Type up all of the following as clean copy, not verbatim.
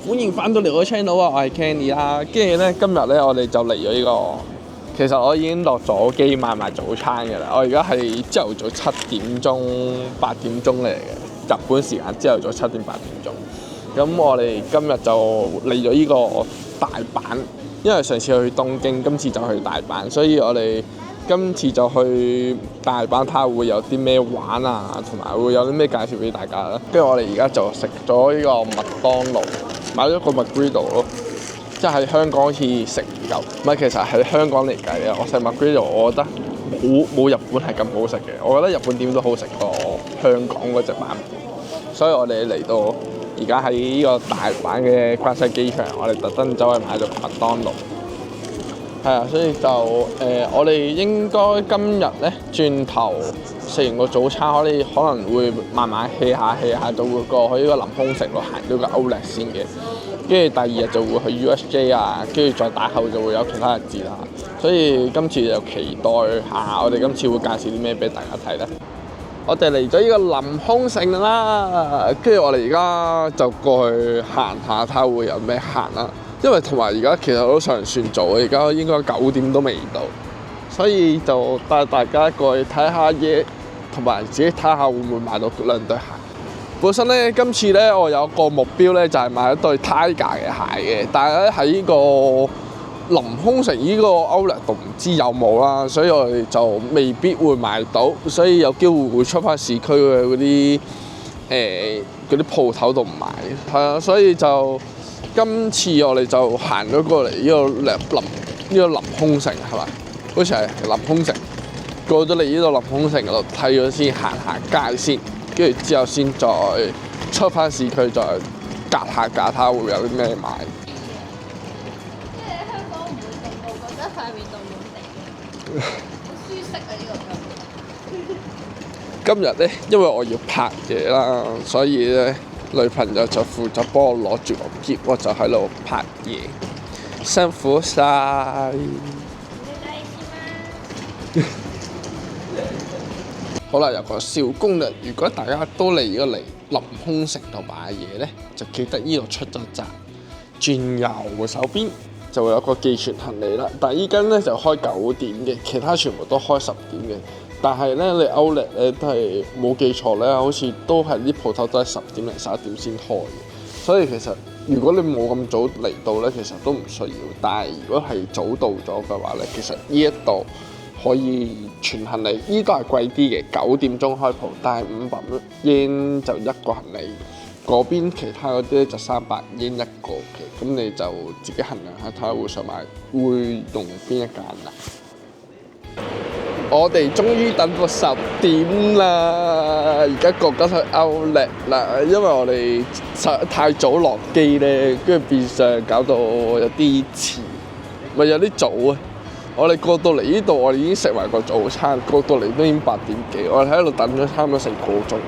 歡迎翻到嚟我嘅 channel 啊！我係 Kenny 啦，跟住咧今日咧我哋就嚟咗呢個，其實我已經落咗機買埋早餐嘅啦。我而家係朝頭早7點鐘、8點鐘嚟嘅，日本時間朝頭早7點8點鐘。咁我哋今日就嚟咗呢個大阪，因為上次去東京，今次就去大阪，所以我哋今次就去大阪睇下會有啲咩玩啊，同埋會有啲咩介紹俾大家啦。跟住我哋而家就食咗呢個麥當勞，買咗個 McGriddle 咯，即係喺香港好似食唔夠。唔係，其實喺香港嚟計啊，我食 McGriddle，我覺得冇日本係咁好食嘅。我覺得日本點都好食過香港嗰隻版本，所以我哋嚟到而家喺呢個大阪嘅關西機場，我哋特登走去買咗麥當勞。係啊，所以就我哋應該今日咧轉頭食完個早餐，可能會慢慢 hea 下，就會過去呢個臨空城度行咗個 Outlet 先嘅。跟住第二日就會去 USJ 啊，跟住再打後就會有其他日子啦。所以今次就期待下，我哋今次會介紹啲咩俾大家睇咧？我哋嚟咗呢個臨空城啦，跟住我哋而家就過去行下，睇下會有咩行啦。因為同埋而家其實都尚算早，而家應該9點都未到，所以就帶大家過去睇下嘢，同埋自己睇下會唔會買到2對鞋。本身咧今次咧我有個目標咧就係買一對 Tiger 嘅鞋嘅，但係咧喺呢個臨空城呢個 Outlet 度唔知有冇啦，所以我哋就未必會買到，所以有機會會出翻市區嘅嗰啲鋪頭度買。係啊，所以就今次我哋就行咗過嚟呢個臨空城係咪？好似係臨空城，過咗嚟呢個臨空城嗰度睇咗先，行下街先，跟住之後先再出翻市區，再隔下會有啲咩買。即係香港唔會凍到覺得塊面凍凍地，好舒適啊！呢個今日咧，因為我要拍嘢啦，所以咧女朋友就負責幫我攞住個篋，我就喺度拍嘢，辛苦晒。好啦，有個小攻略，如果大家都嚟咗嚟臨空城度買嘢咧，就記得呢度出咗閘，轉右手邊就會有個寄存行李啦。但係依間咧就開9點嘅，其他全部都開10點嘅。但係咧，你 Outlet 咧都係冇記錯咧，好似都係啲鋪頭都係10點零11點先開嘅。所以其實如果你冇咁早嚟到咧，其實都唔需要。但係如果係早到咗嘅話咧，其實呢一度可以存行李，呢個係貴啲嘅，9點鐘開鋪，但係500yen就一個行李。嗰邊其他嗰啲咧就300yen一個嘅，咁你就自己衡量下睇下會想買，會用邊一間啦。我哋終於等到10點啦，而家過緊去 Outlet 啦，因為我哋太早落機咧，跟住變相搞到有啲遲，咪有啲早啊！我哋過到嚟呢度，我哋已經食埋個早餐，過到嚟都已經8點幾，我哋喺度等咗差唔多4個鐘，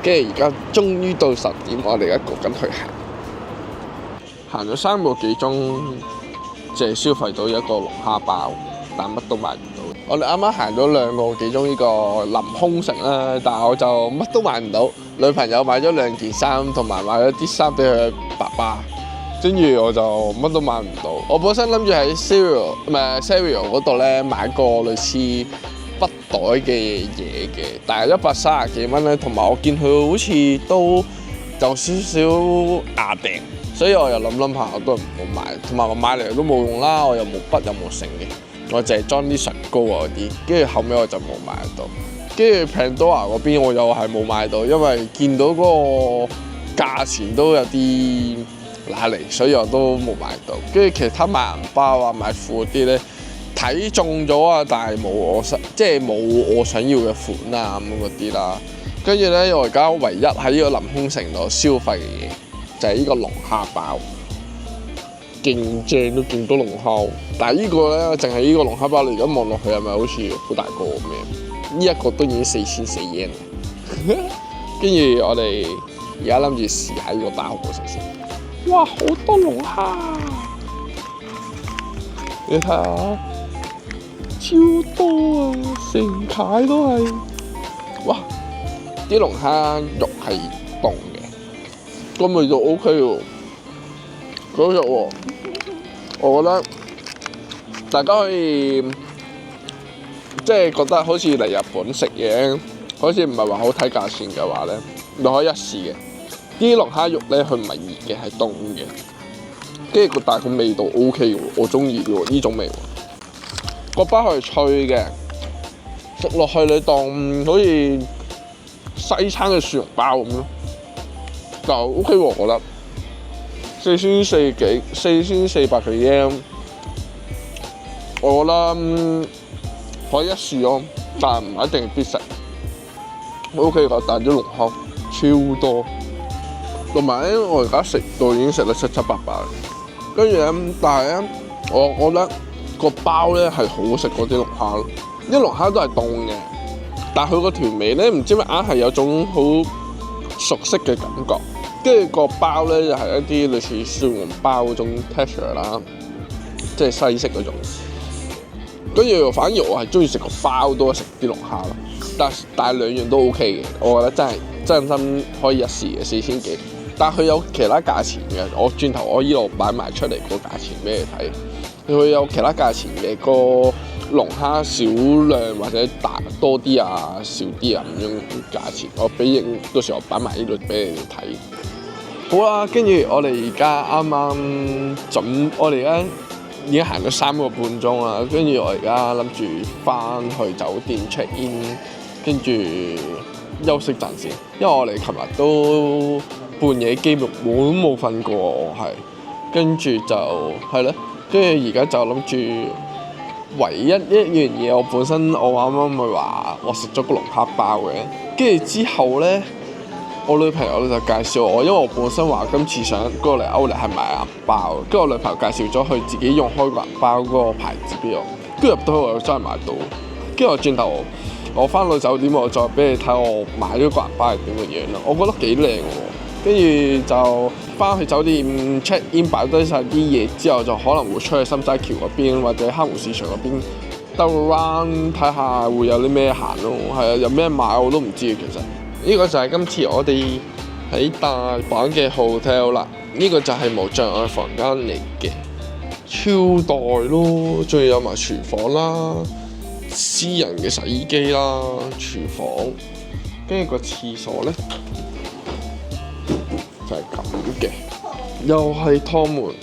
跟住而家終於到10點，我哋而家過緊去行咗3個幾鐘，淨係消費到一個龍蝦包，但乜都買唔到。我哋啱啱行咗2個幾鐘呢個臨空城啦，但係我就乜都買唔到。女朋友買咗2件衫，同埋買咗啲衫俾佢爸爸，跟住我就乜都買唔到。我本身諗住喺 Cereal 嗰度咧買個類似筆袋嘅嘢嘅，但係130幾蚊咧，同埋我見佢好似都有少少牙定，所以我又諗下，我都唔好買。同埋我買嚟都冇用啦，我又冇筆又冇剩嘅。我淨係裝啲唇膏啊嗰啲，跟住後尾我就冇買到。跟住 Pandora 嗰邊我又係冇買到，因為見到嗰個價錢都有啲揦嚟，所以我都冇買到。跟住其他買銀包啊、買褲嗰啲咧睇中咗啊，但係冇我想要嘅款啊咁嗰啲啦。跟住咧，我而家唯一喺呢個臨空城度消費嘅嘢就係呢個龍蝦包。勁正都勁多龍蝦，但係呢個咧，淨係呢個龍蝦包，你而家望落去係咪好似好大個咁樣？呢一個都已經4000yen。跟住我哋而家諗住試下呢個大號食先。哇，好多龍蝦！你睇下，超多啊，成排都係。哇！啲龍蝦肉係凍嘅，個味道 OK 喎。好食喎！我覺得大家可以即係覺得好似嚟日本食嘢，好似唔係話好睇價錢嘅話咧，你可以一試嘅。啲龍蝦肉咧，佢唔係熱嘅，係凍嘅。跟住但係個味道 O K 嘅喎，我中意嘅喎呢種味喎。個包係脆嘅，食落去你當好似西餐嘅蒜蓉包咁咯，就 O K 喎，我覺得。4400幾 yen， 我覺得可以一試咯，但係唔一定必食。O K 㗎，但係啲龍蝦超多，同埋咧我而家食到已經食得七七八八。跟住咧，但係咧，我覺得個包咧係好食過啲龍蝦咯。啲龍蝦都係凍嘅，但係佢個調味咧唔知咩硬係有種好熟悉嘅感覺。跟住個包咧又係一啲類似蒜蓉包嗰種 texture 啦，即係西式嗰種。跟住反而我係中意食個包多過食啲龍蝦咯。但係兩樣都 OK 嘅，我覺得真心可以一試嘅，4000幾。但係佢有其他價錢嘅，我轉頭我依度擺埋出嚟個價錢俾你睇。佢有其他價錢嘅，個龍蝦少量或者多啲啊、少啲啊咁樣價錢。我到時我擺埋呢度俾你哋睇。好啦，跟住我哋而家啱啱我哋而家已經行咗3個半鐘啦。跟住我而家諗住翻去酒店 check in， 跟住休息陣先，因為我哋琴日都半夜幾乎冇瞓過，我係跟住就係咧，跟住而家就諗住唯一一樣嘢，我本身我啱啱咪話我食咗個龍蝦包嘅，跟住之後咧，我女朋友就介紹我，因為我本身話今次想過嚟歐力係買銀包，跟住我女朋友介紹咗佢自己用開個銀包嗰個牌子俾我，跟住入到去我又真係買到，跟住我轉頭我翻到酒店我再俾你睇我買咗個銀包係點嘅樣咯，我覺得幾靚喎。跟住就翻去酒店 check in 擺低晒啲嘢之後，就可能會出去心齋橋嗰邊或者黑湖市場嗰邊兜 round 睇下會有啲咩行咯。係啊，有咩買我都唔知嘅其實。呢個就係今次我哋喺大阪嘅 hotel 啦。呢個就係無障礙房間嚟嘅，超大咯，仲有埋廚房啦、私人嘅洗衣機啦、廚房，跟住個廁所咧。就係咁嘅，又係趟門，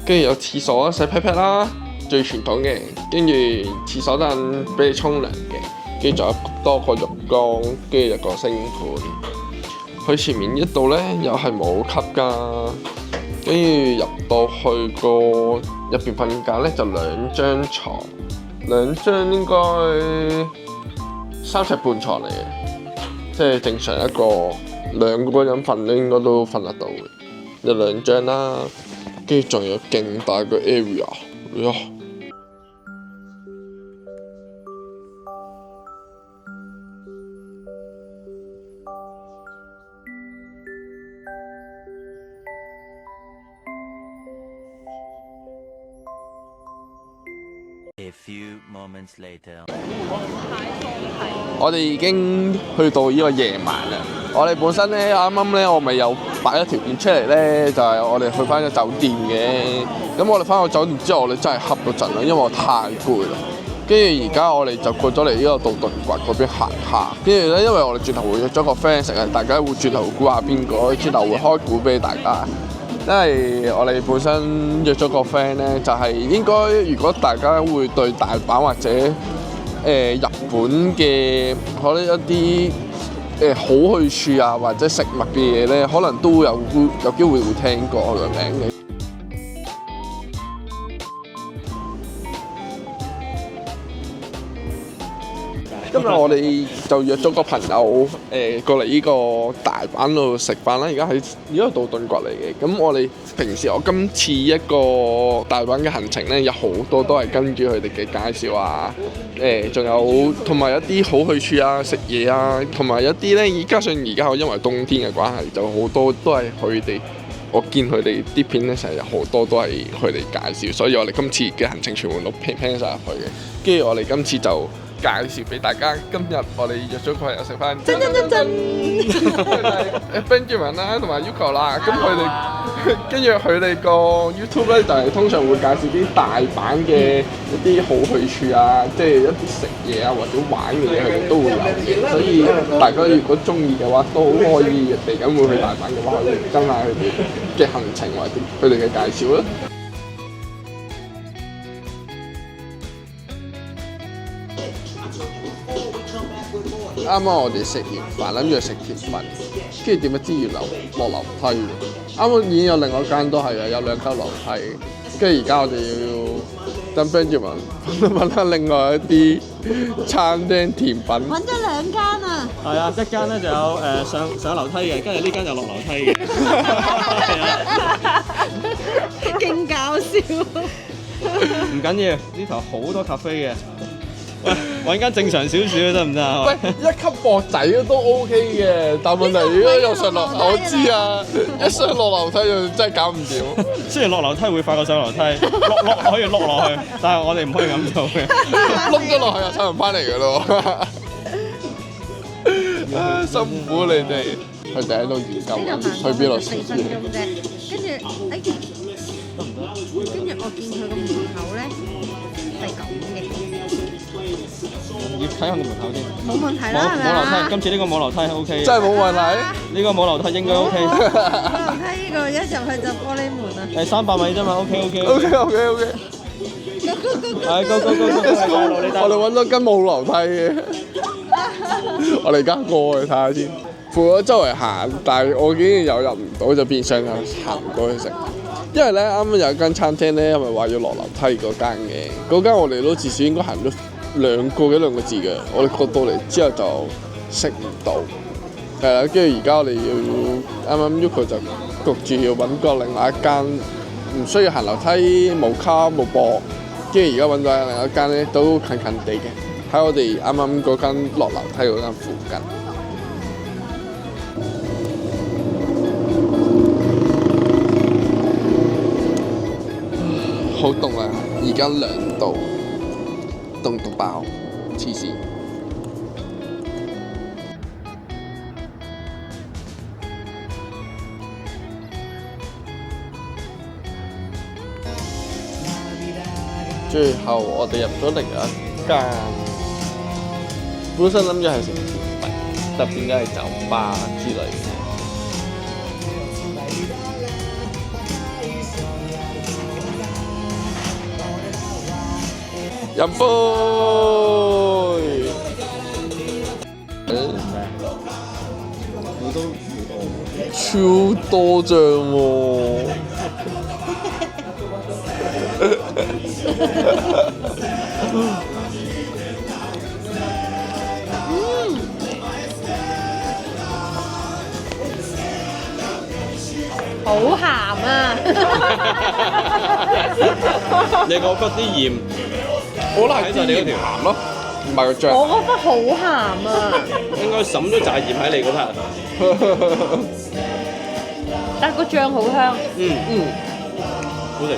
跟住有廁所洗屁屁啦，最傳統嘅，跟住廁所凳俾你沖涼嘅，跟住仲有多個浴缸，跟住有個星盤。佢前面一度咧又係冇級㗎，跟住入到去個入邊瞓覺咧就2張床，2張應該3尺半床嚟嘅，即係正常一個。2個人瞓咧應該都瞓得到嘅，有2張啦，跟住仲有勁大個 area，呀！我哋已經去到呢個夜晚啦。我哋本身咧啱啱咧，我咪有擺咗條片出嚟咧，就係我哋去翻個酒店嘅。咁我哋翻到酒店之後，我哋真係瞌到陣啦，因為我太攰啦。跟住而家我哋就過咗嚟呢個道頓堀嗰邊行下。跟住咧，因為我哋轉頭會約咗個 friend 食啊，大家會轉頭估下邊個，轉頭會開估俾大家。因為我哋本身約咗個 friend 咧，就係應該如果大家會對大阪或者日本嘅可能一啲好去處啊，或者食物嘅嘢咧，可能都有機會會聽過佢個名嘅。今日我哋就約咗個朋友過嚟呢個大阪度食飯啦。而家喺呢個道頓堀嚟嘅。咁我哋平時我今次一個大阪嘅行程咧，有好多都係跟住佢哋嘅介紹啊。仲有同埋一啲好去處啊、食嘢啊，同埋一啲咧，加上而家因為冬天嘅關係，就好多都係佢哋。我見佢哋啲片咧，成日好多都係佢哋介紹，所以我哋今次嘅行程全部都 plan 晒入去嘅。跟住我哋今次就介紹俾大家。今日我哋約咗個朋友食飯，Benjamin 啦，同埋 Yuko 啦。咁佢哋跟住佢哋個 YouTube 咧就係通常會介紹啲大阪嘅一啲好去處啊，即係一啲食嘢啊或者玩嘅嘢，佢哋都會有嘅。所以大家如果中意嘅話，都好可以嚟緊會去大阪嘅話，可以跟下佢哋嘅行程或者佢哋嘅介紹啦。啱啱我哋食完飯，諗住去食甜品，跟住點不知原來落樓梯。啱啱已經有另外一間都係嘅，有2級樓梯。跟住而家我哋要等 Benjamin 揾下另外一啲餐廳甜品。揾咗2間啊！係啊，一間咧就有上樓梯嘅，跟住呢間就落樓梯嘅。勁搞笑。唔緊要，呢頭好多咖啡嘅。喂，揾間正常少少得唔得啊？喂，1級博仔都 OK 嘅，但問題如果又上樓，我知啊，一上落樓梯就真係搞唔掂。雖然落樓梯會快過上樓梯，碌可以碌落去，但係我哋唔可以咁做嘅。碌咗落去又收唔翻嚟㗎咯。辛苦你哋，佢哋喺度研究緊去邊度食。4分鐘啫，跟住我見佢個門口咧係咁嘅。要睇下個門口先。冇問題啦，係咪冇樓梯，啊？今次呢個冇樓梯 OK。真係冇問題。呢個冇樓梯應該 OK。冇樓梯呢個一入去就玻璃門啊！係300米啫嘛 OK。 OK。係go，我哋揾到間冇樓梯嘅，我哋而家過去睇下先。扶咗周圍行，但係我竟然又入唔到，就變相就行唔過去食。因為咧啱啱有一間餐廳咧，係咪話要落樓梯嗰間嘅？嗰間我哋都至少應該行咗2個字嘅，我哋過到嚟之後就食唔到。係啦，跟住而家我哋要啱啱 Yuko 就焗住要揾個另外一間唔需要行樓梯、冇卡冇駁，跟住而家揾到另外一間咧都近近地嘅，喺我哋啱啱嗰間落樓梯嗰間附近。好凍啊！而家2度，凍到爆，黐線。最後我哋入咗另一間，本身諗住係食甜品，但變咗係酒吧之類嘅。飲杯，超多醬喎！好鹹啊！你覺得啲鹽？可能係你嗰條鹹咯，唔係個醬。我覺得好鹹啊！應該滲咗炸鹽喺你嗰 part。但係個醬好香。好食嘅。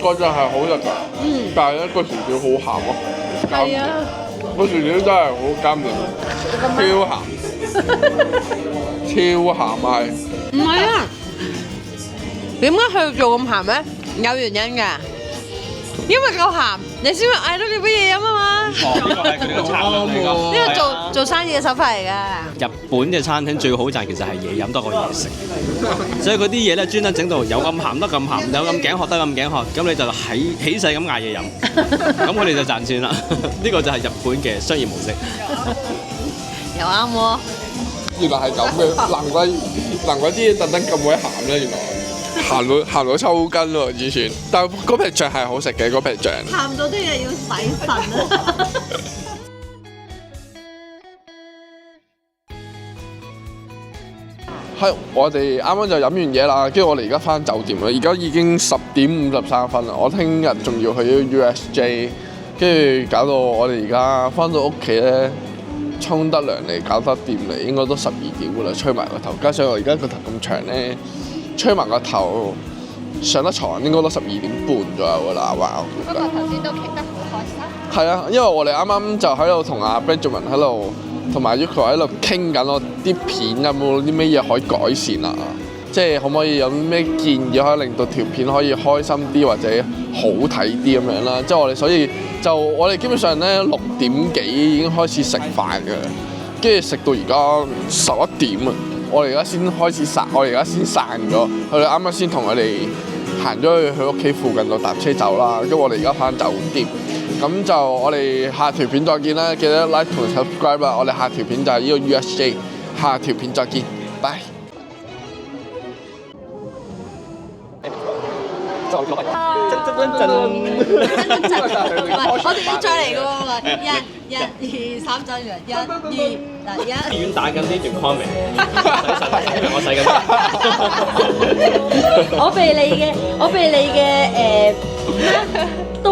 個醬係好食㗎，但係咧個薯條好鹹咯。係啊，個薯條真係好監定，超鹹，超鹹係。唔係啊？點解佢要做咁鹹咧？有原因㗎，因為夠鹹，你先會嗌到你杯嘢飲啊嘛。呢個係佢哋嘅策略嚟㗎。呢個做生意嘅手法嚟㗎。日本嘅餐廳最好就係其實係嘢飲多過嘢食，所以嗰啲嘢咧專登整到有咁鹹得咁鹹，有咁頸渴得咁頸渴，咁你就起勢咁嗌嘢飲，咁佢哋就賺錢啦。呢個就係日本嘅商業模式。又啱喎。原來係咁嘅，難怪啲嘢特登咁鬼鹹咧，原來。鹹到抽筋喎，完全。但係嗰皮醬係好食嘅，嗰皮醬。鹹到啲嘢要洗腎啊！係，我哋啱啱就飲完嘢啦，跟住我哋而家翻酒店啦。而家已經10:53啦，我聽日仲要去 USJ， 跟住搞到我哋而家翻到屋企咧，沖得涼嚟搞得掂嚟，應該都12點㗎啦，吹埋個頭。加上我而家個頭咁長咧。吹埋個頭，上得床應該都12點半左右㗎啦，哇！不過頭先都傾得好開心。係啊，因為我哋啱啱就喺度同阿 Benjamin 喺度同埋 Yuko 喺度傾緊我啲片有冇啲咩嘢可以改善啊？即係可唔可以有咩建議可以令到條片可以開心啲或者好睇啲咁樣啦？即係我哋所以就我哋基本上咧6點幾已經開始食飯嘅，跟住食到而家11點啊！我哋而家先開始散，我哋而家先散咗。佢哋啱啱先同佢哋行咗去佢屋企附近度搭車走啦。跟住我哋而家翻酒店，咁就我哋下條片再見啦！記得 like 同 subscribe 啦！我哋下條片就係呢個 USJ， 下條片再見，拜。我哋要再嚟嘅喎，1、2、3走完，1、2、1。醫院打緊呢段 comment， 我洗緊。我被你嘅刀